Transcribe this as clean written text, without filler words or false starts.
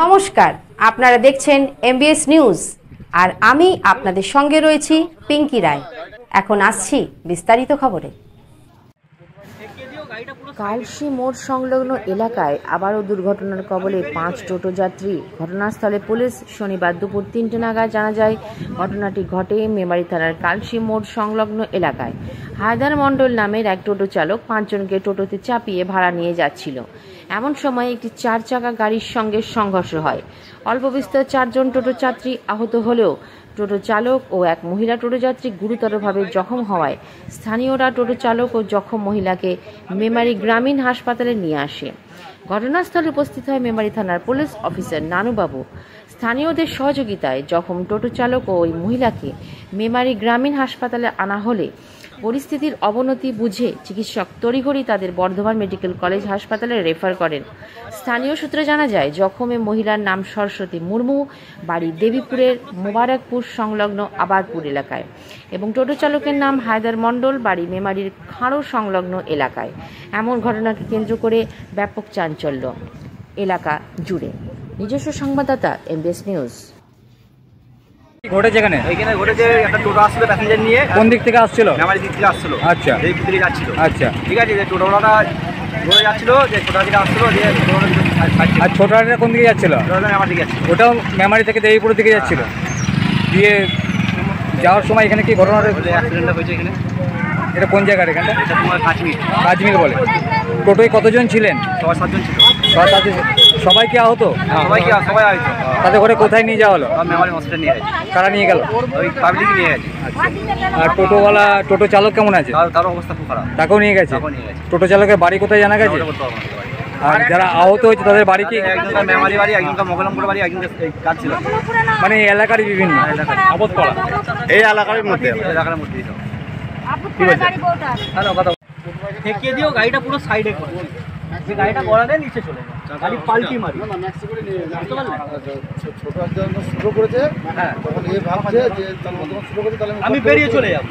নমস্কার, আপনারা দেখছেন এমবিএস নিউজ আর আমি আপনাদের সঙ্গে রয়েছি পিঙ্কি রায়। এখন আসছি বিস্তারিত খবরে। কালশি মোড় সংলগ্ন এলাকায় আবারও দুর্ঘটনার কবলে 5 টোটো যাত্রী। ঘটনাস্থলে পুলিশ। শনিবার দুপুর 3টে নাগাদ জানা যায় ঘটনাটি ঘটে মেমারি থানার কালশি মোড় সংলগ্ন এলাকায়। হায়দার মণ্ডল নামের এক টোটো চালক 5 জনকে টোটোতে চাপিয়ে ভাড়া নিয়ে যাচ্ছিল। এমন সময় একটি 4 চাকা গাড়ির সঙ্গে সংঘর্ষ হয়। অল্প বিস্তর 4 জন টোটো যাত্রী আহত হলেও টোটো চালক ও এক মহিলা টোটো যাত্রী গুরুতরভাবে জখম হওয়ায় স্থানীয়রা টোটো চালক ও জখম মহিলাকে মেমারি গ্রামীণ হাসপাতালে নিয়ে আসে। ঘটনাস্থলে উপস্থিত হয় মেমারি থানার পুলিশ অফিসার নানুবাবু। স্থানীয়দের সহযোগিতায় জখম টোটো চালক ও ওই মহিলাকে মেমারি গ্রামীণ হাসপাতালে আনা হলে পরিস্থিতির অবনতি বুঝে চিকিৎসক তড়িঘড়ি তাদের বর্ধমান মেডিকেল কলেজ হাসপাতালে রেফার করেন। স্থানীয় সূত্রে জানা যায় জখমে মহিলার নাম সরস্বতী মুর্মু, বাড়ি দেবীপুরের মোবারকপুর সংলগ্ন আবারপুর এলাকায়, এবং টোটো চালকের নাম হায়দার মণ্ডল, বাড়ি মেমারির খাঁড়ো সংলগ্ন এলাকায়। এমন ঘটনাকে কেন্দ্র করে ব্যাপক চাঞ্চল্য এলাকা জুড়ে। নিজস্ব সংবাদদাতা এমবিএস নিউজ। ঘটেছে এখানে ঘটেছে একটা টোটো আসছিল প্যাসেঞ্জার নিয়ে। কোন দিক থেকে আসছিল? মেমারি দিক থেকে আসছিল। আচ্ছা, এই দিকে যাচ্ছিল। আচ্ছা, ঠিক আছে। যে টোটোওয়ালাটা ধরে যাচ্ছিল, যে ছোটা দিকে আসছিল, যে আর ছোটটা কোন দিকে যাচ্ছিল? মেমারি দিকে যাচ্ছিল। ওটাও মেমারি থেকে দেবীপুরের দিকে যাচ্ছিল। দিয়ে যাওয়ার সময় এখানে কি ঘটনা অ্যাক্সিডেন্টটা হয়েছে এখানে। এটা কোন জায়গার? এখানটা এটা তোমার কাশ্মীর বলে। টোটোয় কতজন ছিলেন? 6-7 জন ছিল। সবাই কি আহত? সবাই হয়তো। তাদের ঘরে কোথায় নিয়ে যাওয়া হলো? মেমারি হসপিটাল নিয়ে গেছে। কারা নিয়ে গেল? ওই পাবলিক নিয়ে গেছে। আর টোটো চালক কেমন আছে? তারও অবস্থা খুব খারাপ। তাকেও নিয়ে গেছে। টোটো চালকের বাড়ি কোথায় জানা গেছে? আর যারা আহত হয়েছে তাদের বাড়ি কি? একজনকার মেমারি বাড়ি, একজনকার মোগলমপুর বাড়ি, একজনকার কাজ ছিল। মানে এই এলাকারই বিভিন্ন আপদপাড়া, এই এলাকার মধ্যে কি বলছে? হ্যালো, কথা ঠেকিয়ে দিও গাড়িটা পুরো সাইডে করে। যে গাড়িটা গড়ালে নিচে চলে যায়, গাড়ি পাল্টি মারি। ছোট একটা শুরু করেছে, হ্যাঁ, তখন এ ভাবছে যে শুরু করেছে, তাহলে আমি বেরিয়ে চলে যাবো।